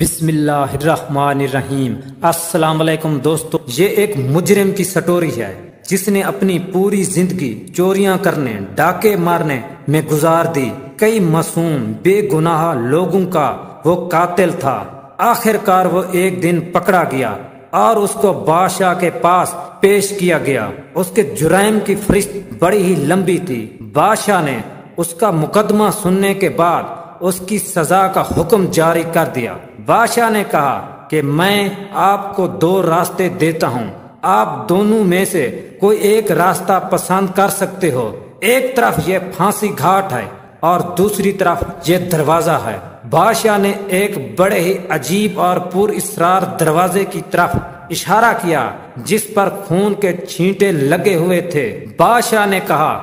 بسم اللہ الرحمن الرحیم۔ السلام علیکم دوستو، یہ ایک مجرم کی سٹوری ہے جس نے اپنی پوری زندگی چوریاں کرنے، ڈاکے مارنے میں گزار دی۔ کئی معصوم بے گناہ لوگوں کا وہ قاتل تھا۔ آخر کار وہ ایک دن پکڑا گیا اور اس کو بادشاہ کے پاس پیش کیا گیا۔ اس کے جرائم کی فہرست بڑی ہی لمبی تھی۔ بادشاہ نے اس کا مقدمہ سننے کے بعد اس کی سزا کا حکم جاری کر دیا۔ بادشاہ نے کہا کہ میں آپ کو دو راستے دیتا ہوں، آپ دونوں میں سے کوئی ایک راستہ پسند کر سکتے ہو۔ ایک طرف یہ پھانسی گھاٹ ہے اور دوسری طرف یہ دروازہ ہے۔ بادشاہ نے ایک بڑے ہی عجیب اور پر اسرار دروازے کی طرف اشارہ کیا جس پر خون کے چھینٹے لگے ہوئے تھے۔ بادشاہ نے کہا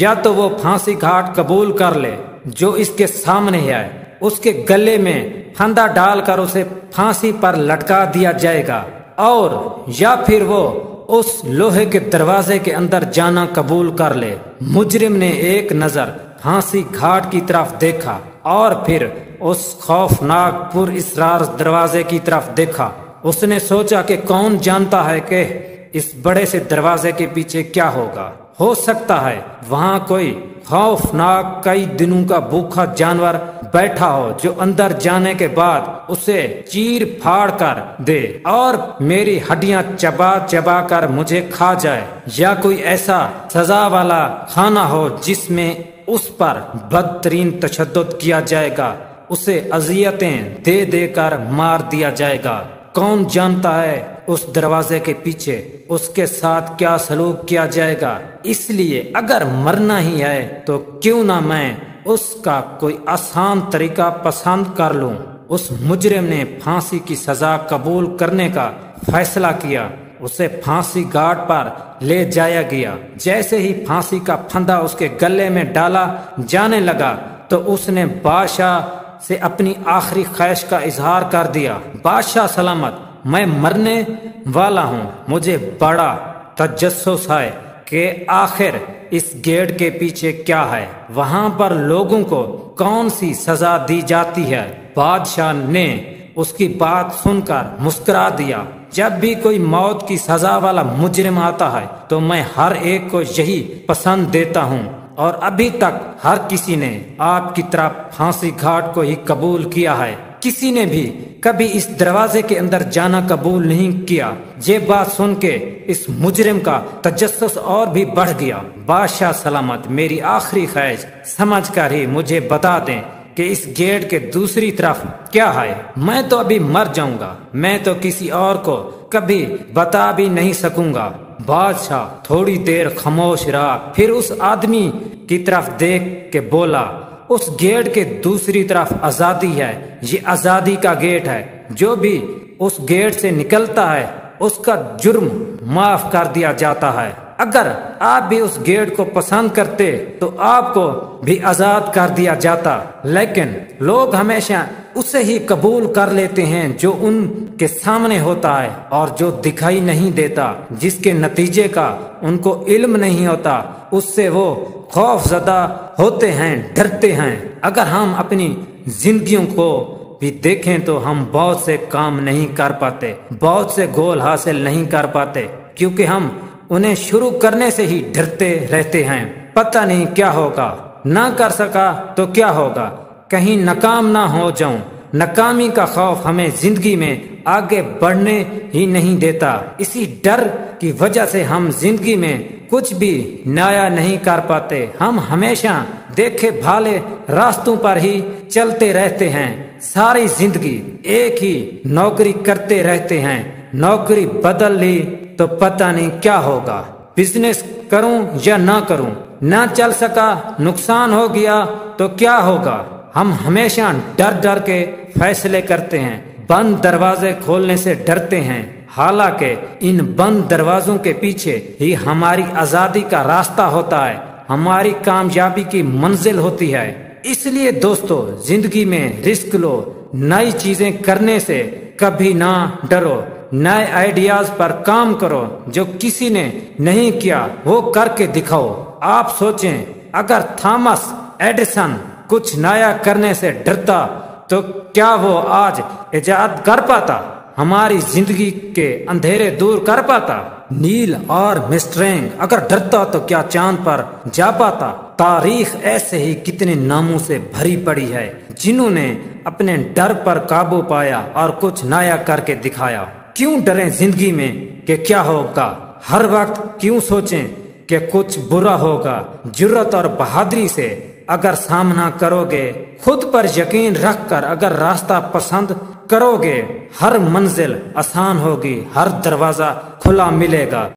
یا تو وہ پھانسی گھاٹ قبول کر لے جو اس کے سامنے ہے، اس کے گلے میں پھندا ڈال کر اسے پھانسی پر لٹکا دیا جائے گا، اور یا پھر وہ اس لوہے کے دروازے کے اندر جانا قبول کر لے۔ مجرم نے ایک نظر پھانسی گھاٹ کی طرف دیکھا اور پھر اس خوفناک پر اسرار دروازے کی طرف دیکھا۔ اس نے سوچا کہ کون جانتا ہے کہ اس بڑے سے دروازے کے پیچھے کیا ہوگا۔ ہو سکتا ہے وہاں کوئی خوفناک کئی دنوں کا بھوکا جانور بیٹھا ہو جو اندر جانے کے بعد اسے چیر پھاڑ کر دے اور میری ہڈیاں چبا چبا کر مجھے کھا جائے، یا کوئی ایسا سزا والا خانہ ہو جس میں اس پر بدترین تشدد کیا جائے گا، اسے اذیتیں دے دے کر مار دیا جائے گا۔ کون جانتا ہے اس دروازے کے پیچھے اس کے ساتھ کیا سلوک کیا جائے گا۔ اس لیے اگر مرنا ہی ہے تو کیوں نہ میں اس کا کوئی آسان طریقہ پسند کر لوں۔ اس مجرم نے پھانسی کی سزا قبول کرنے کا فیصلہ کیا۔ اسے پھانسی گھاٹ پر لے جایا گیا۔ جیسے ہی پھانسی کا پھندا اس کے گلے میں ڈالا جانے لگا تو اس نے بادشاہ سے اپنی آخری خواہش کا اظہار کر دیا۔ بادشاہ سلامت، میں مرنے والا ہوں۔ مجھے بڑا تجسس ہے کہ آخر اس گیٹ کے پیچھے کیا ہے، وہاں پر لوگوں کو کون سی سزا دی جاتی ہے۔ بادشاہ نے اس کی بات سن کر مسکرا دیا۔ جب بھی کوئی موت کی سزا والا مجرم آتا ہے تو میں ہر ایک کو یہی پسند دیتا ہوں، اور ابھی تک ہر کسی نے آپ کی طرح پھانسی گھاٹ کو ہی قبول کیا ہے۔ کسی نے بھی کبھی اس دروازے کے اندر جانا قبول نہیں کیا۔ یہ بات سن کے اس مجرم کا تجسس اور بھی بڑھ گیا۔ بادشاہ سلامت، میری آخری خواہش سمجھ کر ہی مجھے بتا دیں کہ اس گیٹ کے دوسری طرف کیا ہے۔ میں تو ابھی مر جاؤں گا، میں تو کسی اور کو کبھی بتا بھی نہیں سکوں گا۔ بادشاہ تھوڑی دیر خاموش رہا، پھر اس آدمی کی طرف دیکھ کے بولا، اس گیٹ کے دوسری طرف آزادی ہے۔ یہ آزادی کا گیٹ ہے۔ جو بھی اس گیٹ سے نکلتا ہے اس کا جرم معاف کر دیا جاتا ہے۔ اگر آپ بھی اس گیٹ کو پسند کرتے تو آپ کو بھی آزاد کر دیا جاتا، لیکن لوگ ہمیشہ اسے ہی قبول کر لیتے ہیں جو ان کے سامنے ہوتا ہے اور جو دکھائی نہیں دیتا، جس کے نتیجے کا ان کو علم نہیں ہوتا، اس سے وہ خوف زدہ ہوتے ہیں، ڈرتے ہیں۔ اگر ہم اپنی زندگیوں کو بھی دیکھیں تو ہم بہت سے کام نہیں کر پاتے، بہت سے گول حاصل نہیں کر پاتے، کیونکہ ہم انہیں شروع کرنے سے ہی ڈرتے رہتے ہیں۔ پتہ نہیں کیا ہوگا، نہ کر سکا تو کیا ہوگا، کہیں ناکام نہ ہو جاؤں۔ ناکامی کا خوف ہمیں زندگی میں آگے بڑھنے ہی نہیں دیتا۔ اسی ڈر کی وجہ سے ہم زندگی میں کچھ بھی نیا نہیں کر پاتے۔ ہم ہمیشہ دیکھے بھالے راستوں پر ہی چلتے رہتے ہیں، ساری زندگی ایک ہی نوکری کرتے رہتے ہیں۔ نوکری بدل لی تو پتہ نہیں کیا ہوگا، بزنس کروں یا نہ کروں، نہ چل سکا، نقصان ہو گیا تو کیا ہوگا۔ ہم ہمیشہ ڈر ڈر کے فیصلے کرتے ہیں، بند دروازے کھولنے سے ڈرتے ہیں، حالانکہ ان بند دروازوں کے پیچھے ہی ہماری آزادی کا راستہ ہوتا ہے، ہماری کامیابی کی منزل ہوتی ہے۔ اس لیے دوستو، زندگی میں رسک لو، نئی چیزیں کرنے سے کبھی نہ ڈرو، نئے آئیڈیاز پر کام کرو، جو کسی نے نہیں کیا وہ کر کے دکھاؤ۔ آپ سوچیں، اگر تھامس ایڈیسن کچھ نیا کرنے سے ڈرتا تو کیا وہ آج ایجاد کر پاتا، ہماری زندگی کے اندھیرے دور کر پاتا؟ نیل اور مسٹرنگ اگر ڈرتا تو کیا چاند پر جا پاتا؟ تاریخ ایسے ہی کتنے ناموں سے بھری پڑی ہے جنہوں نے اپنے ڈر پر قابو پایا اور کچھ نیا کر کے دکھایا۔ کیوں ڈریں زندگی میں کہ کیا ہوگا؟ ہر وقت کیوں سوچیں کہ کچھ برا ہوگا؟ جرت اور بہادری سے اگر سامنا کرو گے، خود پر یقین رکھ کر اگر راستہ پسند کرو گے، ہر منزل آسان ہوگی، ہر دروازہ کھلا ملے گا۔